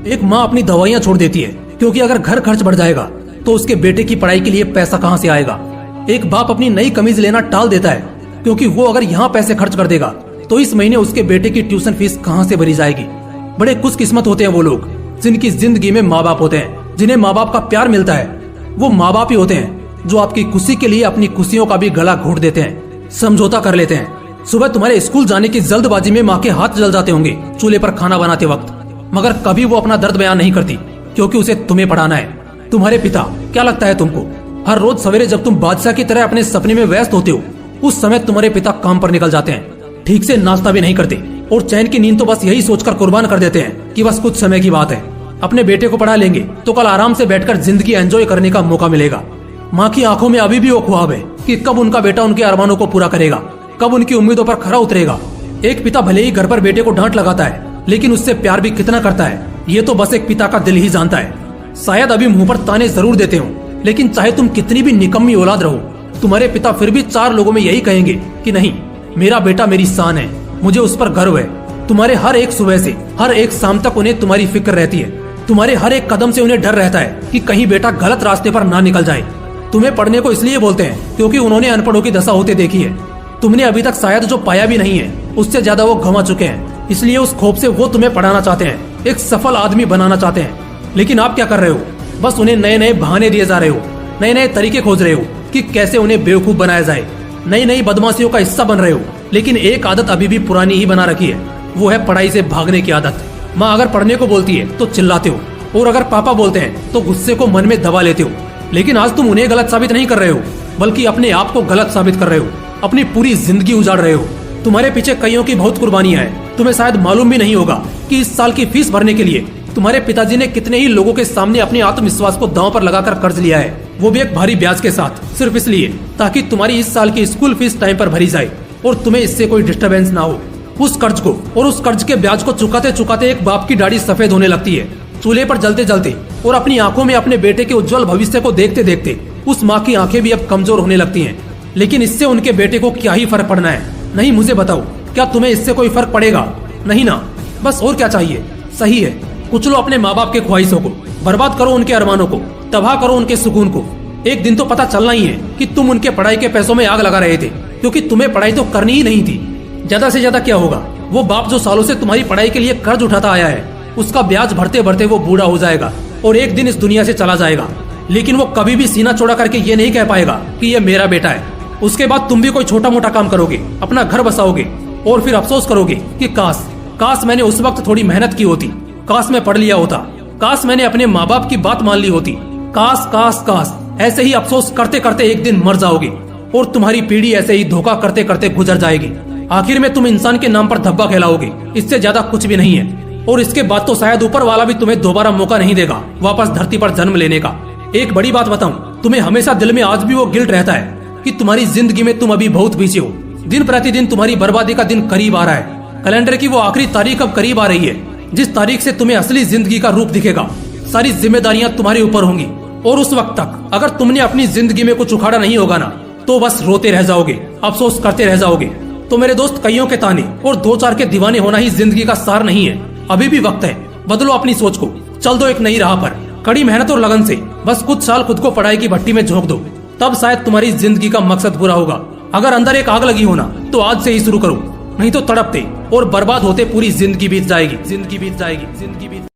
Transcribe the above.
एक माँ अपनी दवाइयाँ छोड़ देती है क्योंकि अगर घर खर्च बढ़ जाएगा तो उसके बेटे की पढ़ाई के लिए पैसा कहाँ से आएगा। एक बाप अपनी नई कमीज लेना टाल देता है क्योंकि वो अगर यहाँ पैसे खर्च कर देगा तो इस महीने उसके बेटे की ट्यूशन फीस कहाँ से भरी जाएगी। बड़े खुशकिस्मत होते हैं वो लोग जिनकी जिंदगी में माँ बाप होते हैं, जिन्हें माँ बाप का प्यार मिलता है। वो माँ बाप ही होते हैं जो आपकी खुशी के लिए अपनी खुशियों का भी गला घोट देते हैं, समझौता कर लेते हैं। सुबह तुम्हारे स्कूल जाने की जल्दबाजी में माँ के हाथ जल जाते होंगे चूल्हे पर खाना बनाते वक्त, मगर कभी वो अपना दर्द बयान नहीं करती क्योंकि उसे तुम्हें पढ़ाना है। तुम्हारे पिता, क्या लगता है तुमको, हर रोज सवेरे जब तुम बादशाह की तरह अपने सपने में व्यस्त होते हो उस समय तुम्हारे पिता काम पर निकल जाते हैं, ठीक से नाश्ता भी नहीं करते और चैन की नींद तो बस यही सोचकर कुर्बान कर देते हैं कि बस कुछ समय की बात है, अपने बेटे को पढ़ा लेंगे तो कल आराम से बैठकर जिंदगी एंजॉय करने का मौका मिलेगा। माँ की आंखों में अभी भी वो ख्वाब है कि कब उनका बेटा उनके अरमानों को पूरा करेगा, कब उनकी उम्मीदों पर खरा उतरेगा। एक पिता भले ही घर पर बेटे को डांट लगाता है लेकिन उससे प्यार भी कितना करता है ये तो बस एक पिता का दिल ही जानता है। शायद अभी मुंह पर ताने जरूर देते हो लेकिन चाहे तुम कितनी भी निकम्मी औलाद रहो, तुम्हारे पिता फिर भी 4 लोगों में यही कहेंगे कि नहीं, मेरा बेटा मेरी शान है, मुझे उस पर गर्व है। तुम्हारे हर एक सुबह से हर एक शाम तक उन्हें तुम्हारी फिक्र रहती है। तुम्हारे हर एक कदम से उन्हें डर रहता है कि कहीं बेटा गलत रास्ते पर ना निकल जाए। तुम्हें पढ़ने को इसलिए बोलते हैं क्योंकि उन्होंने अनपढ़ों की दशा होते देखी है। तुमने अभी तक शायद जो पाया भी नहीं है उससे ज्यादा वो गंवा चुके हैं, इसलिए उस खौफ से वो तुम्हें पढ़ाना चाहते हैं, एक सफल आदमी बनाना चाहते हैं। लेकिन आप क्या कर रहे हो, बस उन्हें नए नए बहाने दिए जा रहे हो, नए नए तरीके खोज रहे हो कि कैसे उन्हें बेवकूफ बनाया जाए, नई नई बदमाशियों का हिस्सा बन रहे हो। लेकिन एक आदत अभी भी पुरानी ही बना रखी है, वो है पढ़ाई से भागने की आदत। माँ अगर पढ़ने को बोलती है तो चिल्लाते हो और अगर पापा बोलते हैं तो गुस्से को मन में दबा लेते हो। लेकिन आज तुम उन्हें गलत साबित नहीं कर रहे हो बल्कि अपने आप को गलत साबित कर रहे हो, अपनी पूरी जिंदगी उजाड़ रहे हो। तुम्हारे पीछे कईयों की बहुत कुर्बानियां हैं। तुम्हें शायद मालूम भी नहीं होगा कि इस साल की फीस भरने के लिए तुम्हारे पिताजी ने कितने ही लोगों के सामने अपने आत्मविश्वास को दांव पर लगाकर कर्ज लिया है, वो भी एक भारी ब्याज के साथ, सिर्फ इसलिए ताकि तुम्हारी इस साल की स्कूल फीस टाइम पर भरी जाए और तुम्हें इससे कोई डिस्टरबेंस ना हो। उस कर्ज को और उस कर्ज के ब्याज को चुकाते चुकाते एक बाप की दाढ़ी सफेद होने लगती है। चूल्हे पर जलते जलते और अपनी आंखों में अपने बेटे के उज्जवल भविष्य को देखते देखते उस माँ की आंखें भी अब कमजोर होने लगती हैं। लेकिन इससे उनके बेटे को क्या ही फर्क पड़ना है। नहीं, मुझे बताओ, क्या तुम्हें इससे कोई फर्क पड़ेगा? नहीं ना। बस और क्या चाहिए? सही है, कुचलो अपने माँ बाप के ख्वाहिशों को, बर्बाद करो उनके अरमानों को, तबाह करो उनके सुकून को। एक दिन तो पता चलना ही है कि तुम उनके पढ़ाई के पैसों में आग लगा रहे थे क्योंकि तुम्हें पढ़ाई तो करनी ही नहीं थी। ज्यादा से ज्यादा क्या होगा, वो बाप जो सालों से तुम्हारी पढ़ाई के लिए कर्ज उठाता आया है उसका ब्याज भरते भरते वो बूढ़ा हो जाएगा और एक दिन इस दुनिया से चला जाएगा। लेकिन वो कभी भी सीना चौड़ा करके ये नहीं कह पाएगा कि ये मेरा बेटा है। उसके बाद तुम भी कोई छोटा मोटा काम करोगे, अपना घर बसाओगे और फिर अफसोस करोगे कि काश मैंने उस वक्त थोड़ी मेहनत की होती, काश मैं पढ़ लिया होता, काश मैंने अपने माँ बाप की बात मान ली होती, काश। ऐसे ही अफसोस करते करते एक दिन मर जाओगे और तुम्हारी पीढ़ी ऐसे ही धोखा करते करते गुजर जाएगी। आखिर में तुम इंसान के नाम पर धब्बा खिलाओगे, इससे ज्यादा कुछ भी नहीं है। और इसके बाद तो शायद ऊपर वाला भी तुम्हें दोबारा मौका नहीं देगा वापस धरती पर जन्म लेने का। एक बड़ी बात बताऊं, तुम्हें हमेशा दिल में आज भी वो गिल्ट रहता है कि तुम्हारी जिंदगी में तुम अभी बहुत पीछे हो। दिन प्रतिदिन तुम्हारी बर्बादी का दिन करीब आ रहा है। कैलेंडर की वो आखिरी तारीख अब करीब आ रही है जिस तारीख से तुम्हें असली जिंदगी का रूप दिखेगा। सारी जिम्मेदारियां तुम्हारे ऊपर होंगी और उस वक्त तक अगर तुमने अपनी जिंदगी में कुछ उखाड़ा नहीं होगा ना तो बस रोते रह जाओगे, अफसोस करते रह जाओगे। तो मेरे दोस्त, कईयों के ताने और 2-4 के दीवाने होना ही जिंदगी का सार नहीं है। अभी भी वक्त है, बदलो अपनी सोच को, चल दो एक नई राह पर। कड़ी मेहनत और लगन से बस कुछ साल खुद को पढ़ाई की भट्टी में झोंक दो, तब शायद तुम्हारी जिंदगी का मकसद पूरा होगा। अगर अंदर एक आग लगी हो ना तो आज से ही शुरू करो, नहीं तो तड़पते और बर्बाद होते पूरी जिंदगी बीत जाएगी।